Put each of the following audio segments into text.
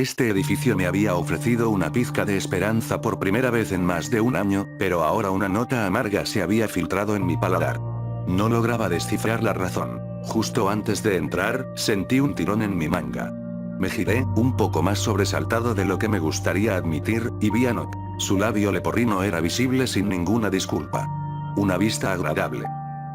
Este edificio me había ofrecido una pizca de esperanza por primera vez en más de un año, pero ahora una nota amarga se había filtrado en mi paladar. No lograba descifrar la razón. Justo antes de entrar, sentí un tirón en mi manga. Me giré, un poco más sobresaltado de lo que me gustaría admitir, y vi a Nock. Su labio leporino era visible sin ninguna disculpa. Una vista agradable.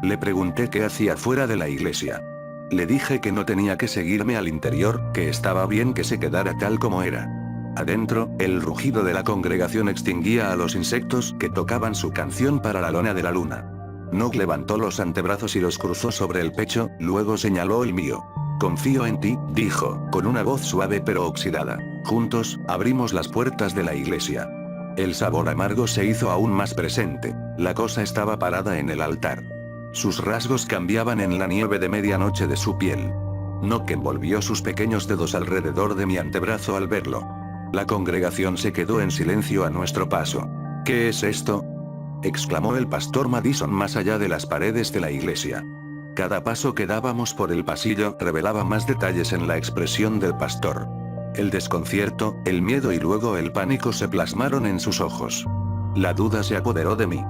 Le pregunté qué hacía fuera de la iglesia. Le dije que no tenía que seguirme al interior, que estaba bien que se quedara tal como era. Adentro, el rugido de la congregación extinguía a los insectos que tocaban su canción para la lona de la luna. Nock levantó los antebrazos y los cruzó sobre el pecho, luego señaló el mío. Confío en ti, dijo, con una voz suave pero oxidada. Juntos, abrimos las puertas de la iglesia. El sabor amargo se hizo aún más presente. La cosa estaba parada en el altar. Sus rasgos cambiaban en la nieve de medianoche de su piel. Nock envolvió sus pequeños dedos alrededor de mi antebrazo al verlo. La congregación se quedó en silencio a nuestro paso. ¿Qué es esto?, exclamó el pastor Madison más allá de las paredes de la iglesia. Cada paso que dábamos por el pasillo revelaba más detalles en la expresión del pastor. El desconcierto, el miedo y luego el pánico se plasmaron en sus ojos. La duda se apoderó de mí.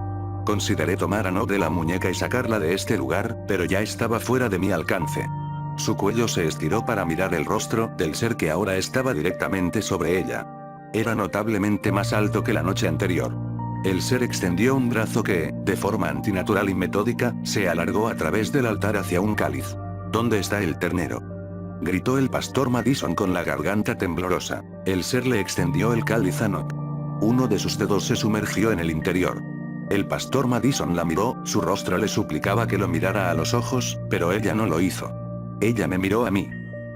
Consideré tomar a Nock de la muñeca y sacarla de este lugar, pero ya estaba fuera de mi alcance. Su cuello se estiró para mirar el rostro del ser que ahora estaba directamente sobre ella. Era notablemente más alto que la noche anterior. El ser extendió un brazo que, de forma antinatural y metódica, se alargó a través del altar hacia un cáliz. ¿Dónde está el ternero?, gritó el pastor Madison con la garganta temblorosa. El ser le extendió el cáliz a Nock. Uno de sus dedos se sumergió en el interior. El pastor Madison la miró, su rostro le suplicaba que lo mirara a los ojos, pero ella no lo hizo. Ella me miró a mí.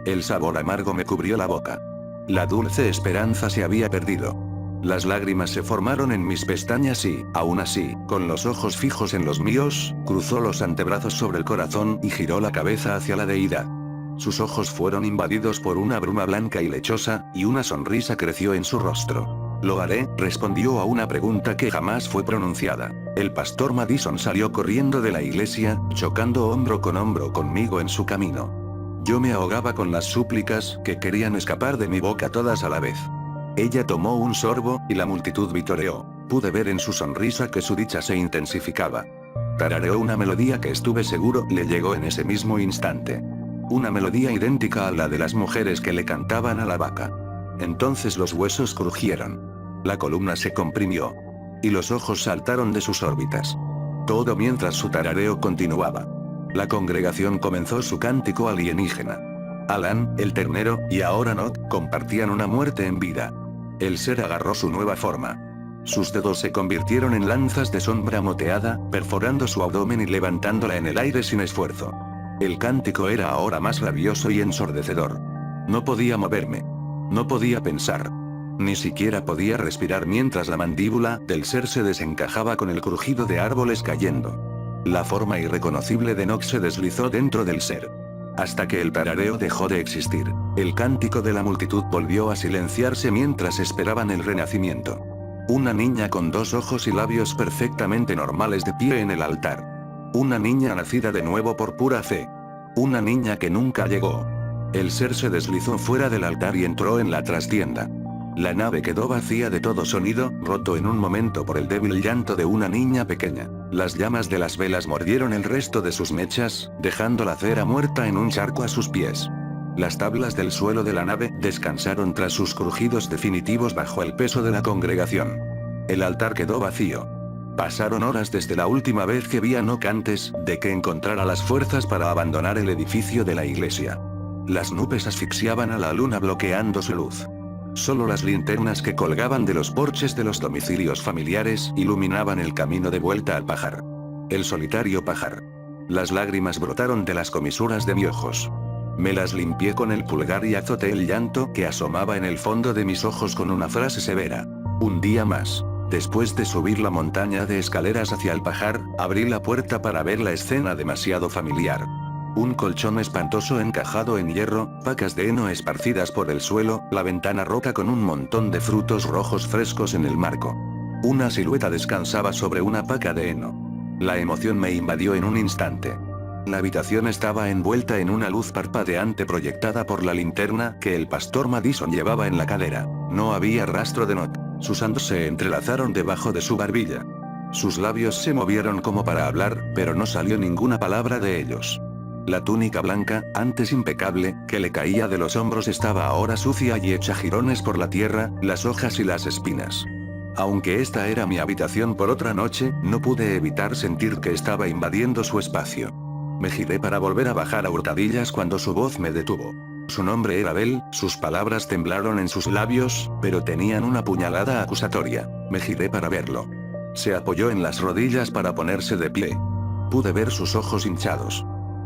El sabor amargo me cubrió la boca. La dulce esperanza se había perdido. Las lágrimas se formaron en mis pestañas y, aún así, con los ojos fijos en los míos, cruzó los antebrazos sobre el corazón y giró la cabeza hacia la deidad. Sus ojos fueron invadidos por una bruma blanca y lechosa, y una sonrisa creció en su rostro. Lo haré, respondió a una pregunta que jamás fue pronunciada. El pastor Madison salió corriendo de la iglesia, chocando hombro con hombro conmigo en su camino. Yo me ahogaba con las súplicas, que querían escapar de mi boca todas a la vez. Ella tomó un sorbo, y la multitud vitoreó. Pude ver en su sonrisa que su dicha se intensificaba. Tarareó una melodía que estuve seguro le llegó en ese mismo instante. Una melodía idéntica a la de las mujeres que le cantaban a la vaca. Entonces los huesos crujieron. La columna se comprimió. Y los ojos saltaron de sus órbitas. Todo mientras su tarareo continuaba. La congregación comenzó su cántico alienígena. Alan, el ternero, y ahora Nock, compartían una muerte en vida. El ser agarró su nueva forma. Sus dedos se convirtieron en lanzas de sombra moteada, perforando su abdomen y levantándola en el aire sin esfuerzo. El cántico era ahora más rabioso y ensordecedor. No podía moverme. No podía pensar. Ni siquiera podía respirar mientras la mandíbula del ser se desencajaba con el crujido de árboles cayendo. La forma irreconocible de Nock se deslizó dentro del ser. Hasta que el tarareo dejó de existir. El cántico de la multitud volvió a silenciarse mientras esperaban el renacimiento. Una niña con dos ojos y labios perfectamente normales de pie en el altar. Una niña nacida de nuevo por pura fe. Una niña que nunca llegó. El ser se deslizó fuera del altar y entró en la trastienda. La nave quedó vacía de todo sonido, roto en un momento por el débil llanto de una niña pequeña. Las llamas de las velas mordieron el resto de sus mechas, dejando la cera muerta en un charco a sus pies. Las tablas del suelo de la nave descansaron tras sus crujidos definitivos bajo el peso de la congregación. El altar quedó vacío. Pasaron horas desde la última vez que vi a Nock antes de que encontrara las fuerzas para abandonar el edificio de la iglesia. Las nubes asfixiaban a la luna bloqueando su luz. Solo las linternas que colgaban de los porches de los domicilios familiares iluminaban el camino de vuelta al pajar. El solitario pajar. Las lágrimas brotaron de las comisuras de mis ojos. Me las limpié con el pulgar y azoté el llanto que asomaba en el fondo de mis ojos con una frase severa. Un día más. Después de subir la montaña de escaleras hacia el pajar, abrí la puerta para ver la escena demasiado familiar. Un colchón espantoso encajado en hierro, pacas de heno esparcidas por el suelo, la ventana rota con un montón de frutos rojos frescos en el marco. Una silueta descansaba sobre una paca de heno. La emoción me invadió en un instante. La habitación estaba envuelta en una luz parpadeante proyectada por la linterna que el pastor Madison llevaba en la cadera. No había rastro de Not. Sus andos se entrelazaron debajo de su barbilla. Sus labios se movieron como para hablar, pero no salió ninguna palabra de ellos. La túnica blanca, antes impecable, que le caía de los hombros estaba ahora sucia y hecha jirones por la tierra, las hojas y las espinas. Aunque esta era mi habitación por otra noche, no pude evitar sentir que estaba invadiendo su espacio. Me giré para volver a bajar a hurtadillas cuando su voz me detuvo. Su nombre era Bell, sus palabras temblaron en sus labios, pero tenían una puñalada acusatoria. Me giré para verlo. Se apoyó en las rodillas para ponerse de pie. Pude ver sus ojos hinchados.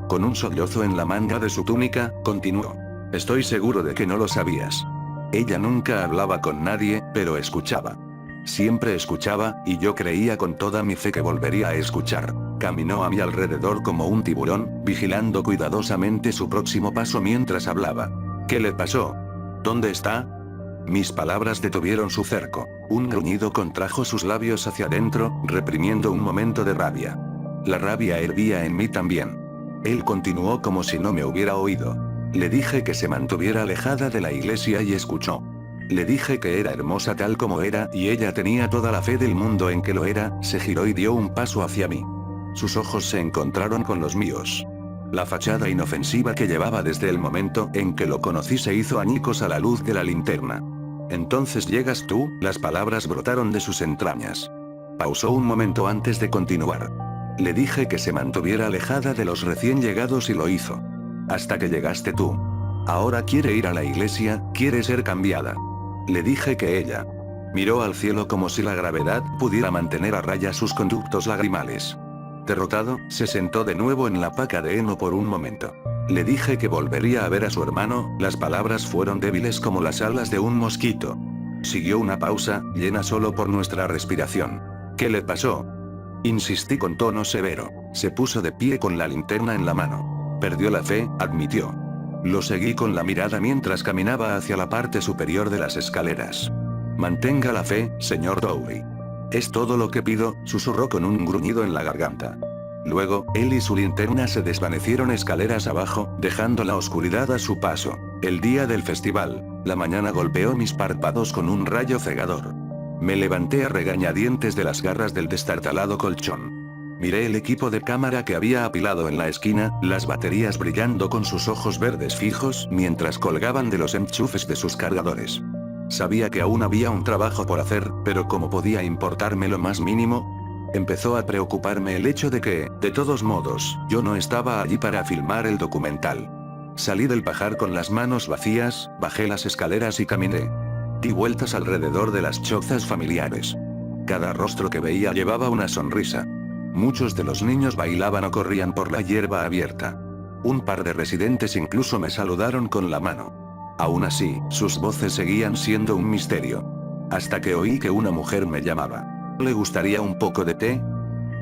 Con un sollozo en la manga de su túnica, continuó. Estoy seguro de que no lo sabías. Ella nunca hablaba con nadie, pero escuchaba. Siempre escuchaba, y yo creía con toda mi fe que volvería a escuchar. Caminó a mi alrededor como un tiburón, vigilando cuidadosamente su próximo paso mientras hablaba. ¿Qué le pasó? ¿Dónde está? Mis palabras detuvieron su cerco. Un gruñido contrajo sus labios hacia adentro, reprimiendo un momento de rabia. La rabia hervía en mí también. Él continuó como si no me hubiera oído. Le dije que se mantuviera alejada de la iglesia y escuchó. Le dije que era hermosa tal como era y ella tenía toda la fe del mundo en que lo era. Se giró y dio un paso hacia mí. Sus ojos se encontraron con los míos. La fachada inofensiva que llevaba desde el momento en que lo conocí se hizo añicos a la luz de la linterna. Entonces llegas tú, las palabras brotaron de sus entrañas. Pausó un momento antes de continuar. Le dije que se mantuviera alejada de los recién llegados y lo hizo. Hasta que llegaste tú. Ahora quiere ir a la iglesia, quiere ser cambiada. Le dije que ella miró al cielo como si la gravedad pudiera mantener a raya sus conductos lagrimales. Derrotado, se sentó de nuevo en la paca de heno por un momento. Le dije que volvería a ver a su hermano, las palabras fueron débiles como las alas de un mosquito. Siguió una pausa, llena solo por nuestra respiración. ¿Qué le pasó? Insistí con tono severo. Se puso de pie con la linterna en la mano. Perdió la fe, admitió. Lo seguí con la mirada mientras caminaba hacia la parte superior de las escaleras. Mantenga la fe, señor Dowey. Es todo lo que pido, susurró con un gruñido en la garganta. Luego, él y su linterna se desvanecieron escaleras abajo, dejando la oscuridad a su paso. El día del festival, la mañana golpeó mis párpados con un rayo cegador. Me levanté a regañadientes de las garras del destartalado colchón. Miré el equipo de cámara que había apilado en la esquina, las baterías brillando con sus ojos verdes fijos mientras colgaban de los enchufes de sus cargadores. Sabía que aún había un trabajo por hacer, pero ¿cómo podía importarme lo más mínimo? Empezó a preocuparme el hecho de que, de todos modos, yo no estaba allí para filmar el documental. Salí del pajar con las manos vacías, bajé las escaleras y caminé. Di vueltas alrededor de las chozas familiares. Cada rostro que veía llevaba una sonrisa. Muchos de los niños bailaban o corrían por la hierba abierta. Un par de residentes incluso me saludaron con la mano. Aún así, sus voces seguían siendo un misterio. Hasta que oí que una mujer me llamaba. ¿Le gustaría un poco de té?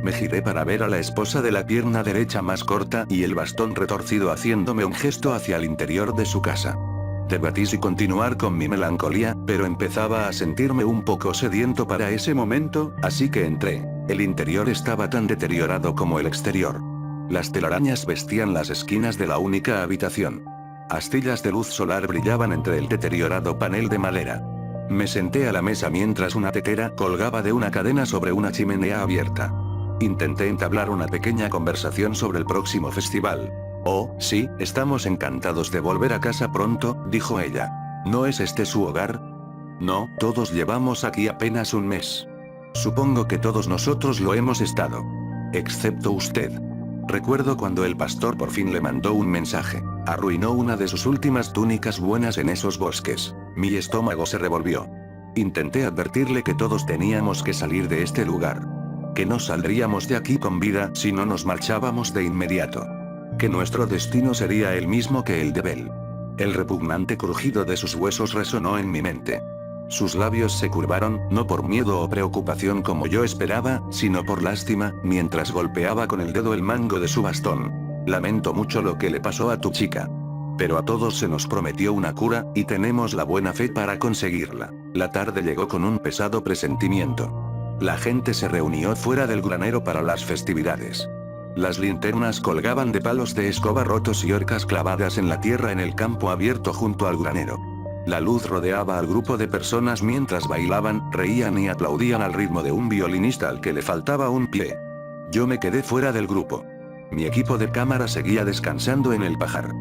Me giré para ver a la esposa de la pierna derecha más corta y el bastón retorcido haciéndome un gesto hacia el interior de su casa. Debatí si continuar con mi melancolía, pero empezaba a sentirme un poco sediento para ese momento, así que entré. El interior estaba tan deteriorado como el exterior. Las telarañas vestían las esquinas de la única habitación. Astillas de luz solar brillaban entre el deteriorado panel de madera. Me senté a la mesa mientras una tetera colgaba de una cadena sobre una chimenea abierta. Intenté entablar una pequeña conversación sobre el próximo festival. Oh, sí, estamos encantados de volver a casa pronto, dijo ella. ¿No es este su hogar? No, todos llevamos aquí apenas un mes. Supongo que todos nosotros lo hemos estado. Excepto usted. Recuerdo cuando el pastor por fin le mandó un mensaje. Arruinó una de sus últimas túnicas buenas en esos bosques. Mi estómago se revolvió. Intenté advertirle que todos teníamos que salir de este lugar. Que no saldríamos de aquí con vida si no nos marchábamos de inmediato. Que nuestro destino sería el mismo que el de Bell. El repugnante crujido de sus huesos resonó en mi mente. Sus labios se curvaron, no por miedo o preocupación como yo esperaba, sino por lástima, mientras golpeaba con el dedo el mango de su bastón. Lamento mucho lo que le pasó a tu chica. Pero a todos se nos prometió una cura, y tenemos la buena fe para conseguirla. La tarde llegó con un pesado presentimiento. La gente se reunió fuera del granero para las festividades. Las linternas colgaban de palos de escoba rotos y horcas clavadas en la tierra en el campo abierto junto al granero. La luz rodeaba al grupo de personas mientras bailaban, reían y aplaudían al ritmo de un violinista al que le faltaba un pie. Yo me quedé fuera del grupo. Mi equipo de cámara seguía descansando en el pajar.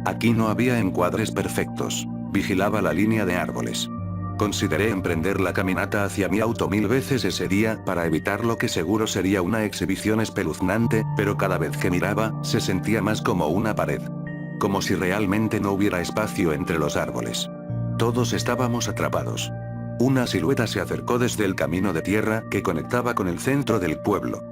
Aquí no había encuadres perfectos. Vigilaba la línea de árboles. Consideré emprender la caminata hacia mi auto 1000 veces ese día para evitar lo que seguro sería una exhibición espeluznante, pero cada vez que miraba, se sentía más como una pared. Como si realmente no hubiera espacio entre los árboles. Todos estábamos atrapados. Una silueta se acercó desde el camino de tierra que conectaba con el centro del pueblo.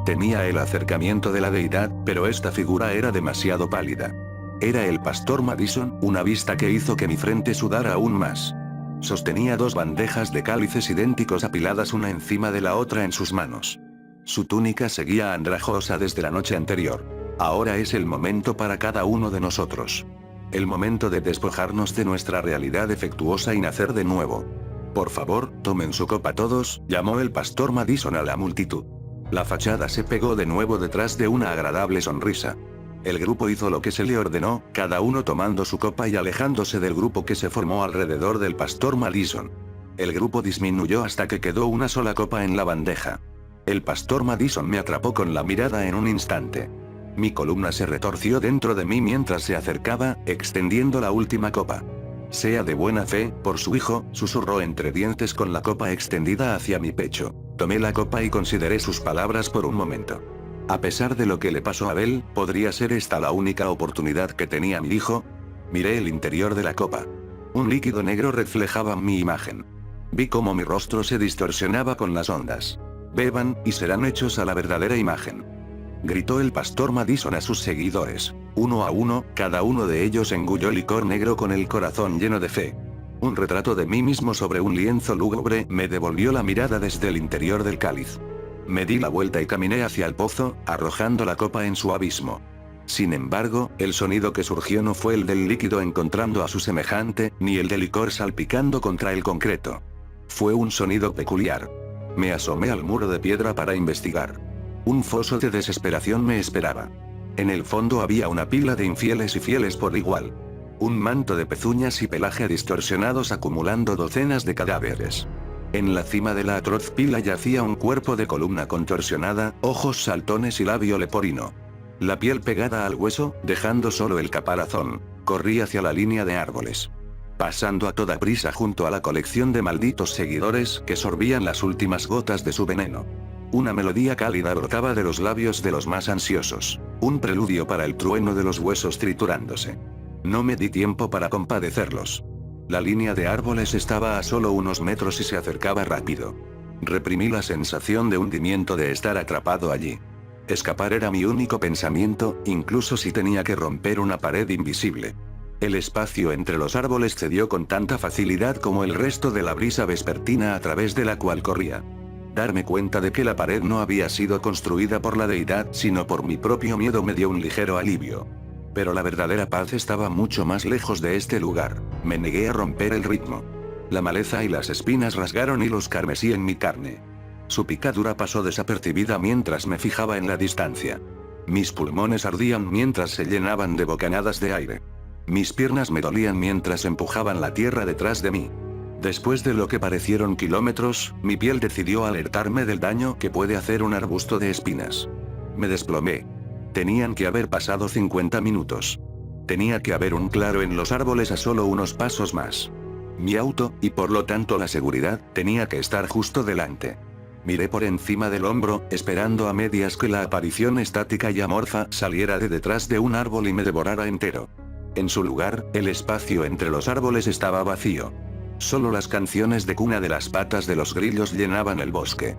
Temía el acercamiento de la deidad, pero esta figura era demasiado pálida. Era el pastor Madison, una vista que hizo que mi frente sudara aún más. Sostenía 2 bandejas de cálices idénticos apiladas una encima de la otra en sus manos. Su túnica seguía andrajosa desde la noche anterior. Ahora es el momento para cada uno de nosotros. El momento de despojarnos de nuestra realidad defectuosa y nacer de nuevo. Por favor, tomen su copa todos, llamó el pastor Madison a la multitud. La fachada se pegó de nuevo detrás de una agradable sonrisa. El grupo hizo lo que se le ordenó, cada uno tomando su copa y alejándose del grupo que se formó alrededor del pastor Madison. El grupo disminuyó hasta que quedó una sola copa en la bandeja. El pastor Madison me atrapó con la mirada en un instante. Mi columna se retorció dentro de mí mientras se acercaba, extendiendo la última copa. Sea de buena fe, por su hijo, susurró entre dientes con la copa extendida hacia mi pecho. Tomé la copa y consideré sus palabras por un momento. A pesar de lo que le pasó a Abel, ¿podría ser esta la única oportunidad que tenía mi hijo? Miré el interior de la copa. Un líquido negro reflejaba mi imagen. Vi cómo mi rostro se distorsionaba con las ondas. Beban, y serán hechos a la verdadera imagen. Gritó el pastor Madison a sus seguidores. Uno a uno, cada uno de ellos engulló licor negro con el corazón lleno de fe. Un retrato de mí mismo sobre un lienzo lúgubre me devolvió la mirada desde el interior del cáliz. Me di la vuelta y caminé hacia el pozo, arrojando la copa en su abismo. Sin embargo, el sonido que surgió no fue el del líquido encontrando a su semejante, ni el de licor salpicando contra el concreto. Fue un sonido peculiar. Me asomé al muro de piedra para investigar. Un foso de desesperación me esperaba. En el fondo había una pila de infieles y fieles por igual. Un manto de pezuñas y pelaje distorsionados acumulando docenas de cadáveres. En la cima de la atroz pila yacía un cuerpo de columna contorsionada, ojos saltones y labio leporino. La piel pegada al hueso, dejando solo el caparazón. Corrí hacia la línea de árboles. Pasando a toda prisa junto a la colección de malditos seguidores que sorbían las últimas gotas de su veneno. Una melodía cálida brotaba de los labios de los más ansiosos. Un preludio para el trueno de los huesos triturándose. No me di tiempo para compadecerlos. La línea de árboles estaba a solo unos metros y se acercaba rápido. Reprimí la sensación de hundimiento de estar atrapado allí. Escapar era mi único pensamiento, incluso si tenía que romper una pared invisible. El espacio entre los árboles cedió con tanta facilidad como el resto de la brisa vespertina a través de la cual corría. Darme cuenta de que la pared no había sido construida por la deidad sino por mi propio miedo me dio un ligero alivio. Pero la verdadera paz estaba mucho más lejos de este lugar. Me negué a romper el ritmo. La maleza y las espinas rasgaron hilos carmesí en mi carne. Su picadura pasó desapercibida mientras me fijaba en la distancia. Mis pulmones ardían mientras se llenaban de bocanadas de aire. Mis piernas me dolían mientras empujaban la tierra detrás de mí. Después de lo que parecieron kilómetros, mi piel decidió alertarme del daño que puede hacer un arbusto de espinas. Me desplomé. Tenían que haber pasado 50 minutos. Tenía que haber un claro en los árboles a solo unos pasos más. Mi auto, y por lo tanto la seguridad, tenía que estar justo delante. Miré por encima del hombro, esperando a medias que la aparición estática y amorfa saliera de detrás de un árbol y me devorara entero. En su lugar, el espacio entre los árboles estaba vacío. Solo las canciones de cuna de las patas de los grillos llenaban el bosque.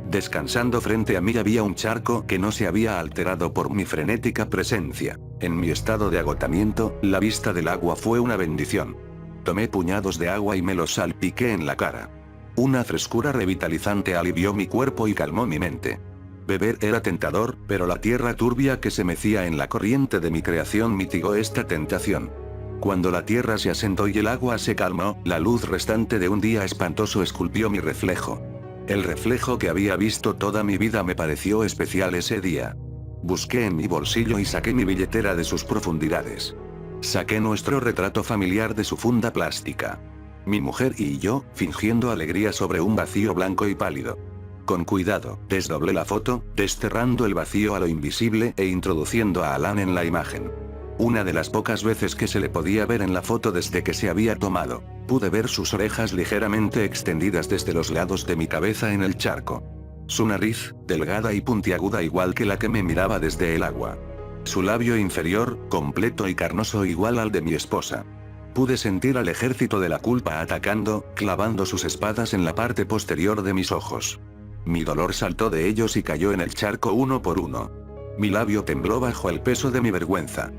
Descansando frente a mí había un charco que no se había alterado por mi frenética presencia. En mi estado de agotamiento, la vista del agua fue una bendición. Tomé puñados de agua y me los salpiqué en la cara. Una frescura revitalizante alivió mi cuerpo y calmó mi mente. Beber era tentador, pero la tierra turbia que se mecía en la corriente de mi creación mitigó esta tentación. Cuando la tierra se asentó y el agua se calmó, la luz restante de un día espantoso esculpió mi reflejo. El reflejo que había visto toda mi vida me pareció especial ese día. Busqué en mi bolsillo y saqué mi billetera de sus profundidades. Saqué nuestro retrato familiar de su funda plástica. Mi mujer y yo, fingiendo alegría sobre un vacío blanco y pálido. Con cuidado, desdoblé la foto, desterrando el vacío a lo invisible e introduciendo a Alan en la imagen. Una de las pocas veces que se le podía ver en la foto desde que se había tomado. Pude ver sus orejas ligeramente extendidas desde los lados de mi cabeza en el charco. Su nariz, delgada y puntiaguda igual que la que me miraba desde el agua. Su labio inferior, completo y carnoso igual al de mi esposa. Pude sentir al ejército de la culpa atacando, clavando sus espadas en la parte posterior de mis ojos. Mi dolor saltó de ellos y cayó en el charco uno por uno. Mi labio tembló bajo el peso de mi vergüenza.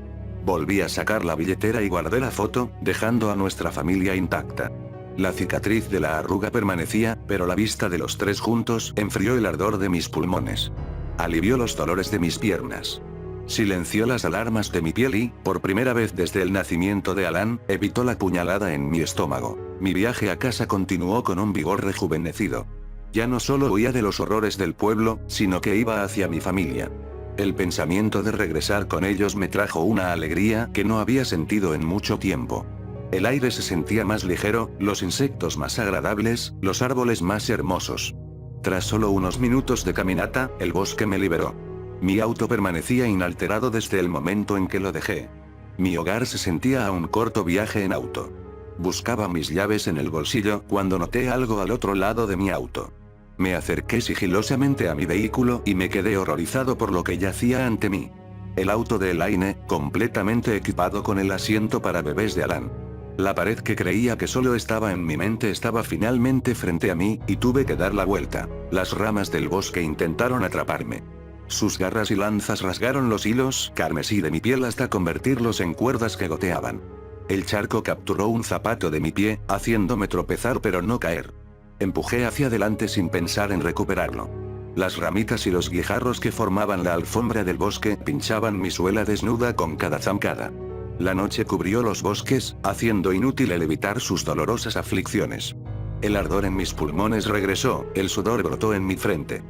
Volví a sacar la billetera y guardé la foto, dejando a nuestra familia intacta. La cicatriz de la arruga permanecía, pero la vista de los tres juntos enfrió el ardor de mis pulmones. Alivió los dolores de mis piernas. Silenció las alarmas de mi piel y, por primera vez desde el nacimiento de Alan, evitó la puñalada en mi estómago. Mi viaje a casa continuó con un vigor rejuvenecido. Ya no solo huía de los horrores del pueblo, sino que iba hacia mi familia. El pensamiento de regresar con ellos me trajo una alegría que no había sentido en mucho tiempo. El aire se sentía más ligero, los insectos más agradables, los árboles más hermosos. Tras solo unos minutos de caminata, el bosque me liberó. Mi auto permanecía inalterado desde el momento en que lo dejé. Mi hogar se sentía a un corto viaje en auto. Buscaba mis llaves en el bolsillo cuando noté algo al otro lado de mi auto. Me acerqué sigilosamente a mi vehículo y me quedé horrorizado por lo que yacía ante mí. El auto de Elaine, completamente equipado con el asiento para bebés de Alan. La pared que creía que solo estaba en mi mente estaba finalmente frente a mí, y tuve que dar la vuelta. Las ramas del bosque intentaron atraparme. Sus garras y lanzas rasgaron los hilos carmesí de mi piel hasta convertirlos en cuerdas que goteaban. El charco capturó un zapato de mi pie, haciéndome tropezar pero no caer. Empujé hacia adelante sin pensar en recuperarlo. Las ramitas y los guijarros que formaban la alfombra del bosque pinchaban mi suela desnuda con cada zancada. La noche cubrió los bosques, haciendo inútil el evitar sus dolorosas aflicciones. El ardor en mis pulmones regresó, el sudor brotó en mi frente.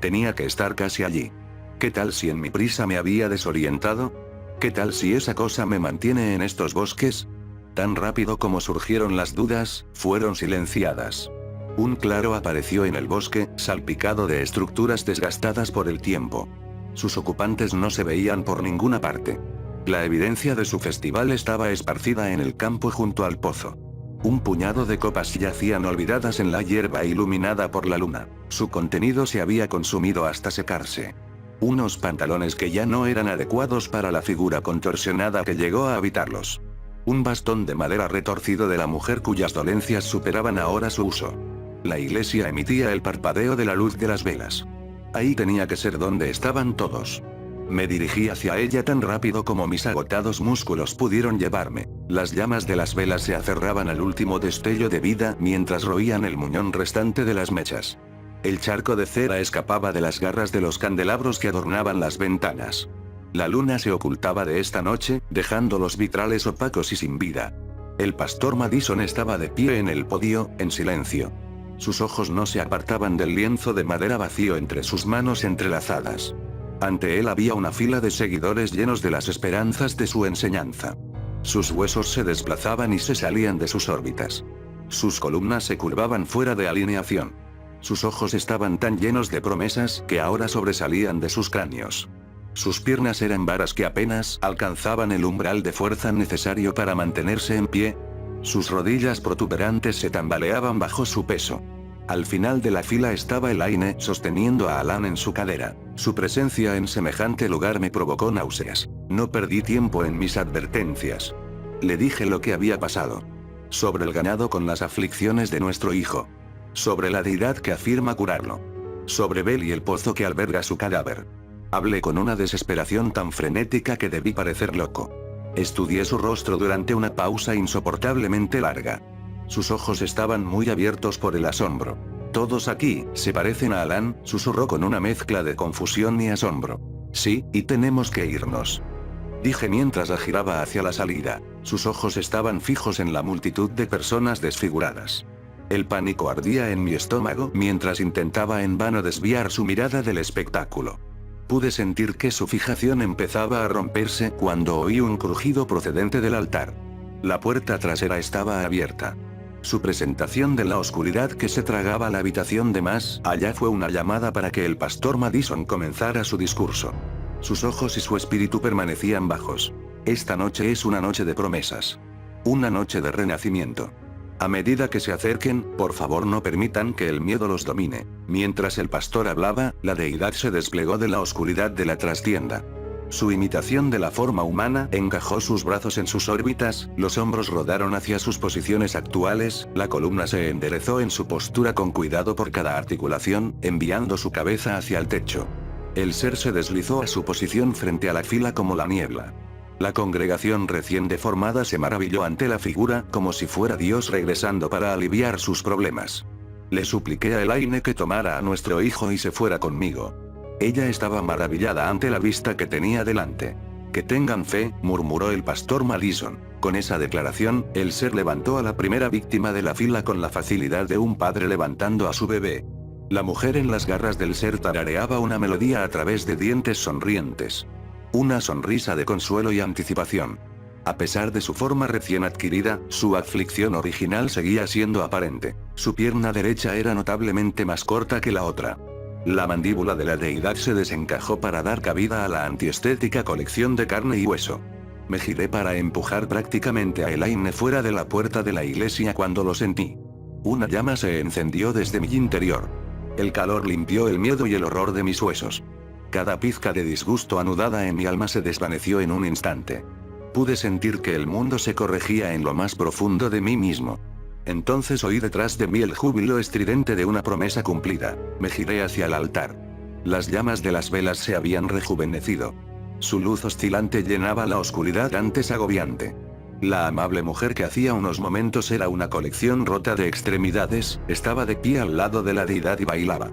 Tenía que estar casi allí. ¿Qué tal si en mi prisa me había desorientado? ¿Qué tal si esa cosa me mantiene en estos bosques? Tan rápido como surgieron las dudas, fueron silenciadas. Un claro apareció en el bosque, salpicado de estructuras desgastadas por el tiempo. Sus ocupantes no se veían por ninguna parte. La evidencia de su festival estaba esparcida en el campo junto al pozo. Un puñado de copas yacían olvidadas en la hierba iluminada por la luna. Su contenido se había consumido hasta secarse. Unos pantalones que ya no eran adecuados para la figura contorsionada que llegó a habitarlos. Un bastón de madera retorcido de la mujer cuyas dolencias superaban ahora su uso. La iglesia emitía el parpadeo de la luz de las velas. Ahí tenía que ser donde estaban todos. Me dirigí hacia ella tan rápido como mis agotados músculos pudieron llevarme. Las llamas de las velas se aferraban al último destello de vida mientras roían el muñón restante de las mechas. El charco de cera escapaba de las garras de los candelabros que adornaban las ventanas. La luna se ocultaba de esta noche, dejando los vitrales opacos y sin vida. El pastor Madison estaba de pie en el podio, en silencio. Sus ojos no se apartaban del lienzo de madera vacío entre sus manos entrelazadas. Ante él había una fila de seguidores llenos de las esperanzas de su enseñanza. Sus huesos se desplazaban y se salían de sus órbitas. Sus columnas se curvaban fuera de alineación. Sus ojos estaban tan llenos de promesas que ahora sobresalían de sus cráneos. Sus piernas eran varas que apenas alcanzaban el umbral de fuerza necesario para mantenerse en pie. Sus rodillas protuberantes se tambaleaban bajo su peso. Al final de la fila estaba Elaine sosteniendo a Alan en su cadera. Su presencia en semejante lugar me provocó náuseas. No perdí tiempo en mis advertencias. Le dije lo que había pasado. Sobre el ganado con las aflicciones de nuestro hijo. Sobre la deidad que afirma curarlo. Sobre Bel y el pozo que alberga su cadáver. Hablé con una desesperación tan frenética que debí parecer loco. Estudié su rostro durante una pausa insoportablemente larga. Sus ojos estaban muy abiertos por el asombro. Todos aquí, se parecen a Alan, susurró con una mezcla de confusión y asombro. Sí, y tenemos que irnos. Dije mientras la giraba hacia la salida. Sus ojos estaban fijos en la multitud de personas desfiguradas. El pánico ardía en mi estómago mientras intentaba en vano desviar su mirada del espectáculo. Pude sentir que su fijación empezaba a romperse cuando oí un crujido procedente del altar. La puerta trasera estaba abierta. Su presentación de la oscuridad que se tragaba la habitación de más allá fue una llamada para que el pastor Madison comenzara su discurso. Sus ojos y su espíritu permanecían bajos. Esta noche es una noche de promesas. Una noche de renacimiento. A medida que se acerquen, por favor no permitan que el miedo los domine. Mientras el pastor hablaba, la deidad se desplegó de la oscuridad de la trastienda. Su imitación de la forma humana encajó sus brazos en sus órbitas, los hombros rodaron hacia sus posiciones actuales, la columna se enderezó en su postura con cuidado por cada articulación, enviando su cabeza hacia el techo. El ser se deslizó a su posición frente a la fila como la niebla. La congregación recién deformada se maravilló ante la figura, como si fuera Dios regresando para aliviar sus problemas. Le supliqué a Elaine que tomara a nuestro hijo y se fuera conmigo. Ella estaba maravillada ante la vista que tenía delante. Que tengan fe, murmuró el pastor Madison. Con esa declaración, el ser levantó a la primera víctima de la fila con la facilidad de un padre levantando a su bebé. La mujer en las garras del ser tarareaba una melodía a través de dientes sonrientes. Una sonrisa de consuelo y anticipación. A pesar de su forma recién adquirida, su aflicción original seguía siendo aparente. Su pierna derecha era notablemente más corta que la otra. La mandíbula de la deidad se desencajó para dar cabida a la antiestética colección de carne y hueso. Me giré para empujar prácticamente a Elaine fuera de la puerta de la iglesia cuando lo sentí. Una llama se encendió desde mi interior. El calor limpió el miedo y el horror de mis huesos. Cada pizca de disgusto anudada en mi alma se desvaneció en un instante. Pude sentir que el mundo se corregía en lo más profundo de mí mismo. Entonces oí detrás de mí el júbilo estridente de una promesa cumplida. Me giré hacia el altar. Las llamas de las velas se habían rejuvenecido. Su luz oscilante llenaba la oscuridad antes agobiante. La amable mujer que hacía unos momentos era una colección rota de extremidades, estaba de pie al lado de la deidad y bailaba.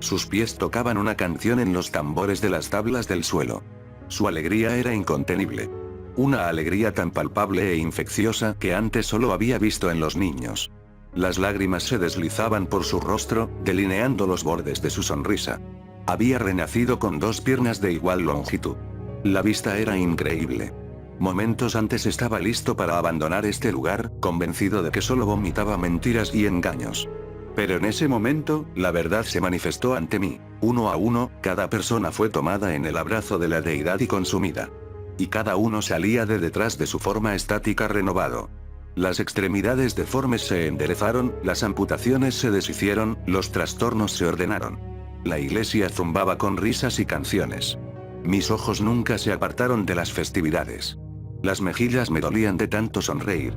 Sus pies tocaban una canción en los tambores de las tablas del suelo. Su alegría era incontenible. Una alegría tan palpable e infecciosa que antes solo había visto en los niños. Las lágrimas se deslizaban por su rostro, delineando los bordes de su sonrisa. Había renacido con dos piernas de igual longitud. La vista era increíble. Momentos antes estaba listo para abandonar este lugar, convencido de que solo vomitaba mentiras y engaños. Pero en ese momento, la verdad se manifestó ante mí. Uno a uno, cada persona fue tomada en el abrazo de la deidad y consumida. Y cada uno salía de detrás de su forma estática renovado. Las extremidades deformes se enderezaron, las amputaciones se deshicieron, los trastornos se ordenaron. La iglesia zumbaba con risas y canciones. Mis ojos nunca se apartaron de las festividades. Las mejillas me dolían de tanto sonreír.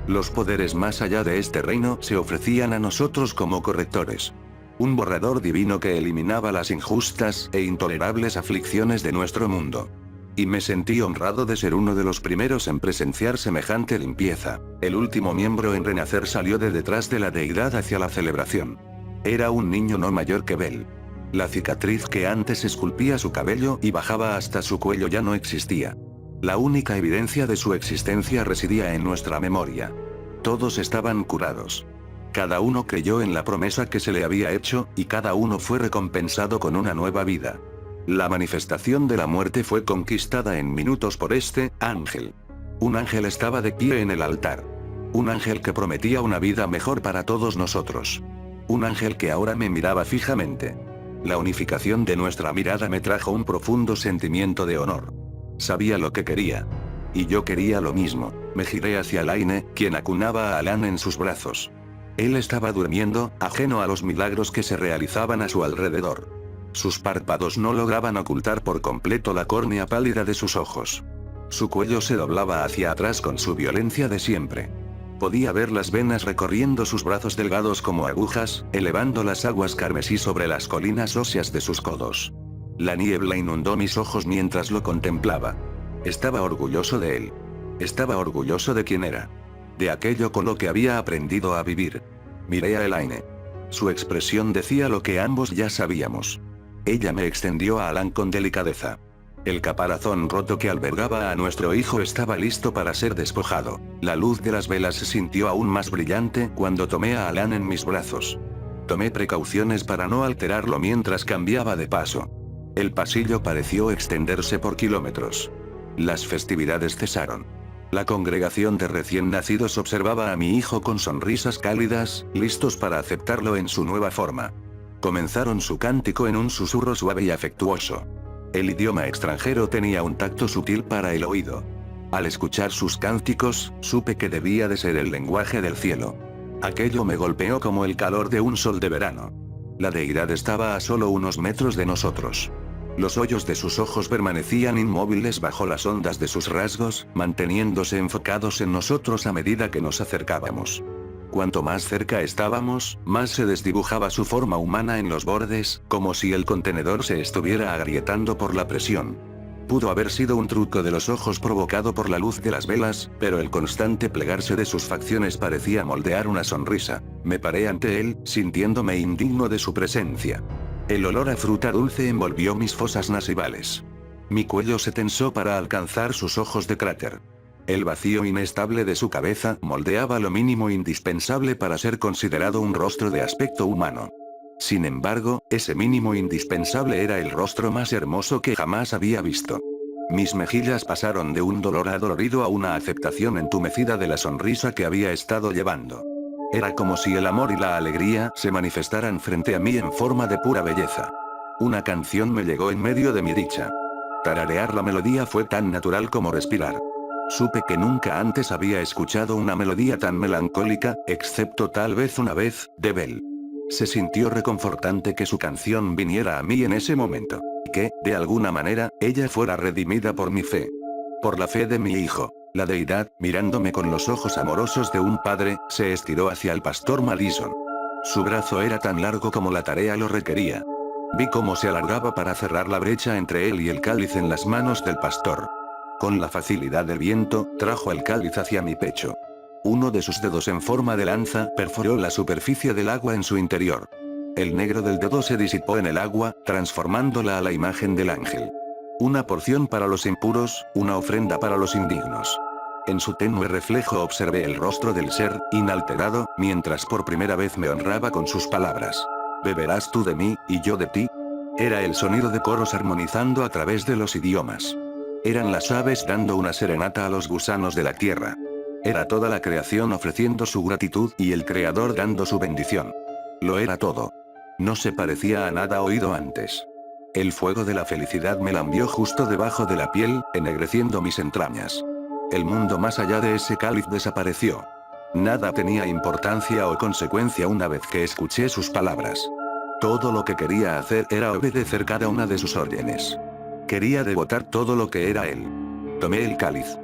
Los poderes más allá de este reino se ofrecían a nosotros como correctores. Un borrador divino que eliminaba las injustas e intolerables aflicciones de nuestro mundo. Y me sentí honrado de ser uno de los primeros en presenciar semejante limpieza. El último miembro en renacer salió de detrás de la deidad hacia la celebración. Era un niño no mayor que Bell. La cicatriz que antes esculpía su cabello y bajaba hasta su cuello ya no existía. La única evidencia de su existencia residía en nuestra memoria. Todos estaban curados. Cada uno creyó en la promesa que se le había hecho, y cada uno fue recompensado con una nueva vida. La manifestación de la muerte fue conquistada en minutos por este ángel. Un ángel estaba de pie en el altar. Un ángel que prometía una vida mejor para todos nosotros. Un ángel que ahora me miraba fijamente. La unificación de nuestra mirada me trajo un profundo sentimiento de honor. Sabía lo que quería. Y yo quería lo mismo. Me giré hacia Elaine, quien acunaba a Alan en sus brazos. Él estaba durmiendo, ajeno a los milagros que se realizaban a su alrededor. Sus párpados no lograban ocultar por completo la córnea pálida de sus ojos. Su cuello se doblaba hacia atrás con su violencia de siempre. Podía ver las venas recorriendo sus brazos delgados como agujas, elevando las aguas carmesí sobre las colinas óseas de sus codos. La niebla inundó mis ojos mientras lo contemplaba. Estaba orgulloso de él. Estaba orgulloso de quién era. De aquello con lo que había aprendido a vivir. Miré a Elaine. Su expresión decía lo que ambos ya sabíamos. Ella me extendió a Alan con delicadeza. El caparazón roto que albergaba a nuestro hijo estaba listo para ser despojado. La luz de las velas se sintió aún más brillante cuando tomé a Alan en mis brazos. Tomé precauciones para no alterarlo mientras cambiaba de paso. El pasillo pareció extenderse por kilómetros. Las festividades cesaron. La congregación de recién nacidos observaba a mi hijo con sonrisas cálidas, listos para aceptarlo en su nueva forma. Comenzaron su cántico en un susurro suave y afectuoso. El idioma extranjero tenía un tacto sutil para el oído. Al escuchar sus cánticos, supe que debía de ser el lenguaje del cielo. Aquello me golpeó como el calor de un sol de verano. La deidad estaba a solo unos metros de nosotros. Los hoyos de sus ojos permanecían inmóviles bajo las ondas de sus rasgos, manteniéndose enfocados en nosotros a medida que nos acercábamos. Cuanto más cerca estábamos, más se desdibujaba su forma humana en los bordes, como si el contenedor se estuviera agrietando por la presión. Pudo haber sido un truco de los ojos provocado por la luz de las velas, pero el constante plegarse de sus facciones parecía moldear una sonrisa. Me paré ante él, sintiéndome indigno de su presencia. El olor a fruta dulce envolvió mis fosas nasales. Mi cuello se tensó para alcanzar sus ojos de cráter. El vacío inestable de su cabeza moldeaba lo mínimo indispensable para ser considerado un rostro de aspecto humano. Sin embargo, ese mínimo indispensable era el rostro más hermoso que jamás había visto. Mis mejillas pasaron de un dolor adolorido a una aceptación entumecida de la sonrisa que había estado llevando. Era como si el amor y la alegría se manifestaran frente a mí en forma de pura belleza. Una canción me llegó en medio de mi dicha. Tararear la melodía fue tan natural como respirar. Supe que nunca antes había escuchado una melodía tan melancólica, excepto tal vez una vez, de Bell. Se sintió reconfortante que su canción viniera a mí en ese momento. Y que, de alguna manera, ella fuera redimida por mi fe. Por la fe de mi hijo. La deidad, mirándome con los ojos amorosos de un padre, se estiró hacia el pastor Madison. Su brazo era tan largo como la tarea lo requería. Vi cómo se alargaba para cerrar la brecha entre él y el cáliz en las manos del pastor. Con la facilidad del viento, trajo el cáliz hacia mi pecho. Uno de sus dedos en forma de lanza perforó la superficie del agua en su interior. El negro del dedo se disipó en el agua, transformándola a la imagen del ángel. Una porción para los impuros, una ofrenda para los indignos. En su tenue reflejo observé el rostro del ser, inalterado, mientras por primera vez me honraba con sus palabras. ¿Beberás tú de mí, y yo de ti? Era el sonido de coros armonizando a través de los idiomas. Eran las aves dando una serenata a los gusanos de la tierra. Era toda la creación ofreciendo su gratitud y el Creador dando su bendición. Lo era todo. No se parecía a nada oído antes. El fuego de la felicidad me lambió justo debajo de la piel, ennegreciendo mis entrañas. El mundo más allá de ese cáliz desapareció. Nada tenía importancia o consecuencia una vez que escuché sus palabras. Todo lo que quería hacer era obedecer cada una de sus órdenes. Quería devotar todo lo que era él. Tomé el cáliz.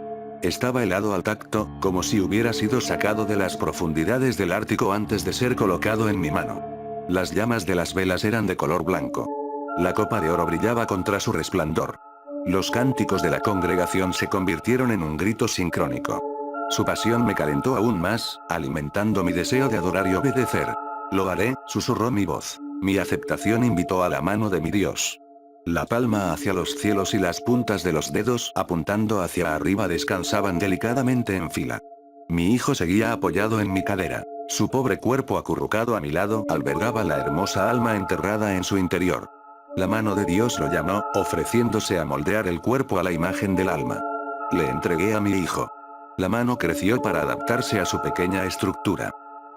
Estaba helado al tacto, como si hubiera sido sacado de las profundidades del Ártico antes de ser colocado en mi mano. Las llamas de las velas eran de color blanco. La copa de oro brillaba contra su resplandor. Los cánticos de la congregación se convirtieron en un grito sincrónico. Su pasión me calentó aún más, alimentando mi deseo de adorar y obedecer. Lo haré, susurró mi voz. Mi aceptación invitó a la mano de mi Dios. La palma hacia los cielos y las puntas de los dedos apuntando hacia arriba descansaban delicadamente en fila. Mi hijo seguía apoyado en mi cadera. Su pobre cuerpo acurrucado a mi lado albergaba la hermosa alma enterrada en su interior. La mano de Dios lo llamó, ofreciéndose a moldear el cuerpo a la imagen del alma. Le entregué a mi hijo. La mano creció para adaptarse a su pequeña estructura.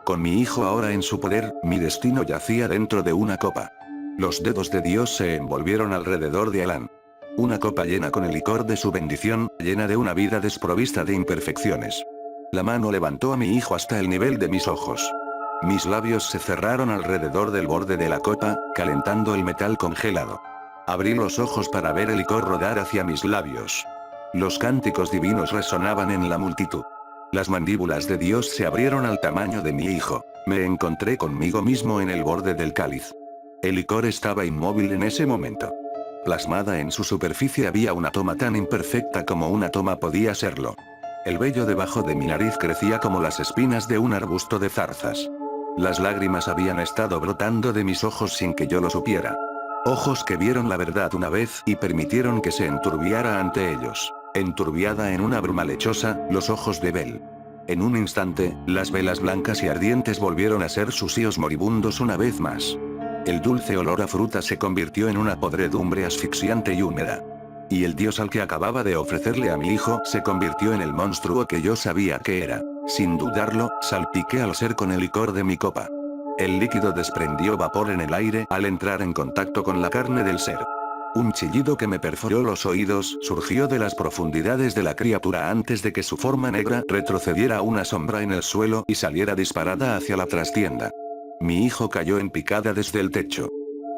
Con mi hijo ahora en su poder, mi destino yacía dentro de una copa. Los dedos de Dios se envolvieron alrededor de Alan. Una copa llena con el licor de su bendición, llena de una vida desprovista de imperfecciones. La mano levantó a mi hijo hasta el nivel de mis ojos. Mis labios se cerraron alrededor del borde de la copa, calentando el metal congelado. Abrí los ojos para ver el licor rodar hacia mis labios. Los cánticos divinos resonaban en la multitud. Las mandíbulas de Dios se abrieron al tamaño de mi hijo. Me encontré conmigo mismo en el borde del cáliz. El licor estaba inmóvil en ese momento. Plasmada en su superficie había una toma tan imperfecta como una toma podía serlo. El vello debajo de mi nariz crecía como las espinas de un arbusto de zarzas. Las lágrimas habían estado brotando de mis ojos sin que yo lo supiera. Ojos que vieron la verdad una vez y permitieron que se enturbiara ante ellos. Enturbiada en una bruma lechosa, los ojos de Bell. En un instante, las velas blancas y ardientes volvieron a ser sus híos moribundos una vez más. El dulce olor a fruta se convirtió en una podredumbre asfixiante y húmeda. Y el dios al que acababa de ofrecerle a mi hijo se convirtió en el monstruo que yo sabía que era. Sin dudarlo, salpiqué al ser con el licor de mi copa. El líquido desprendió vapor en el aire al entrar en contacto con la carne del ser. Un chillido que me perforó los oídos surgió de las profundidades de la criatura antes de que su forma negra retrocediera a una sombra en el suelo y saliera disparada hacia la trastienda. Mi hijo cayó en picada desde el techo.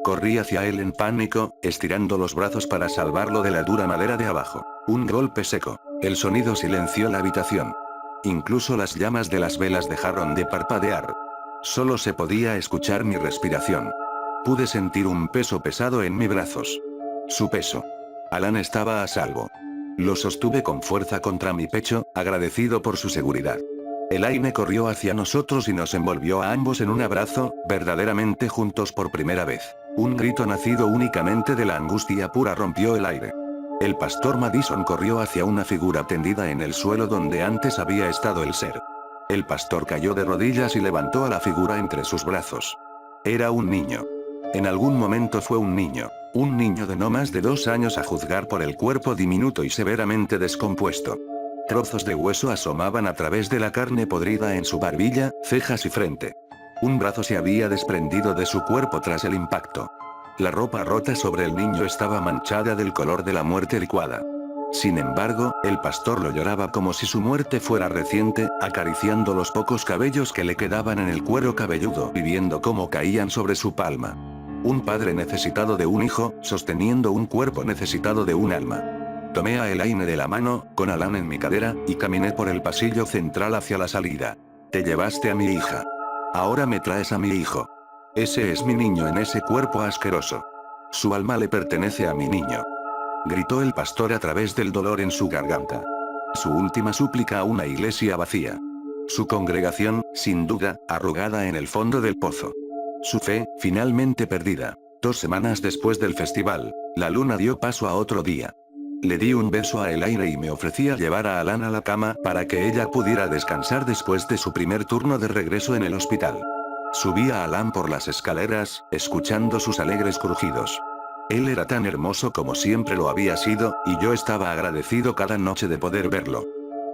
Corrí hacia él en pánico, estirando los brazos para salvarlo de la dura madera de abajo. Un golpe seco. El sonido silenció la habitación. Incluso las llamas de las velas dejaron de parpadear. Solo se podía escuchar mi respiración. Pude sentir un peso pesado en mis brazos. Su peso. Alan estaba a salvo. Lo sostuve con fuerza contra mi pecho, agradecido por su seguridad. Elaine corrió hacia nosotros y nos envolvió a ambos en un abrazo, verdaderamente juntos por primera vez. Un grito nacido únicamente de la angustia pura rompió el aire. El pastor Madison corrió hacia una figura tendida en el suelo donde antes había estado el ser. El pastor cayó de rodillas y levantó a la figura entre sus brazos. Era un niño. En algún momento fue un niño de no más de 2 años a juzgar por el cuerpo diminuto y severamente descompuesto. Trozos de hueso asomaban a través de la carne podrida en su barbilla, cejas y frente. Un brazo se había desprendido de su cuerpo tras el impacto. La ropa rota sobre el niño estaba manchada del color de la muerte licuada. Sin embargo, el pastor lo lloraba como si su muerte fuera reciente, acariciando los pocos cabellos que le quedaban en el cuero cabelludo y viendo cómo caían sobre su palma. Un padre necesitado de un hijo, sosteniendo un cuerpo necesitado de un alma. Tomé a Elaine de la mano, con Alan en mi cadera, y caminé por el pasillo central hacia la salida. Te llevaste a mi hija. Ahora me traes a mi hijo. Ese es mi niño en ese cuerpo asqueroso. Su alma le pertenece a mi niño. Gritó el pastor a través del dolor en su garganta. Su última súplica a una iglesia vacía. Su congregación, sin duda, arrugada en el fondo del pozo. Su fe, finalmente perdida. 2 semanas después del festival, la luna dio paso a otro día. Le di un beso a Elaine y me ofrecí a llevar a Alan a la cama para que ella pudiera descansar después de su primer turno de regreso en el hospital. Subí a Alan por las escaleras, escuchando sus alegres crujidos. Él era tan hermoso como siempre lo había sido, y yo estaba agradecido cada noche de poder verlo.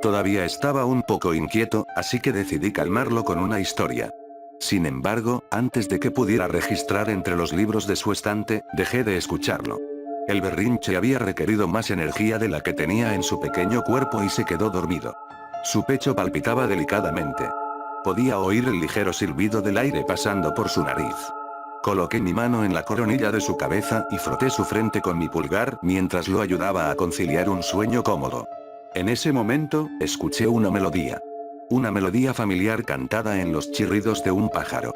Todavía estaba un poco inquieto, así que decidí calmarlo con una historia. Sin embargo, antes de que pudiera registrar entre los libros de su estante, dejé de escucharlo. El berrinche había requerido más energía de la que tenía en su pequeño cuerpo y se quedó dormido. Su pecho palpitaba delicadamente. Podía oír el ligero silbido del aire pasando por su nariz. Coloqué mi mano en la coronilla de su cabeza y froté su frente con mi pulgar mientras lo ayudaba a conciliar un sueño cómodo. En ese momento, escuché una melodía. Una melodía familiar cantada en los chirridos de un pájaro.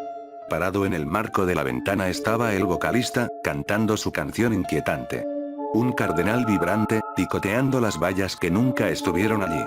Parado en el marco de la ventana estaba el vocalista, cantando su canción inquietante. Un cardenal vibrante, picoteando las vallas que nunca estuvieron allí.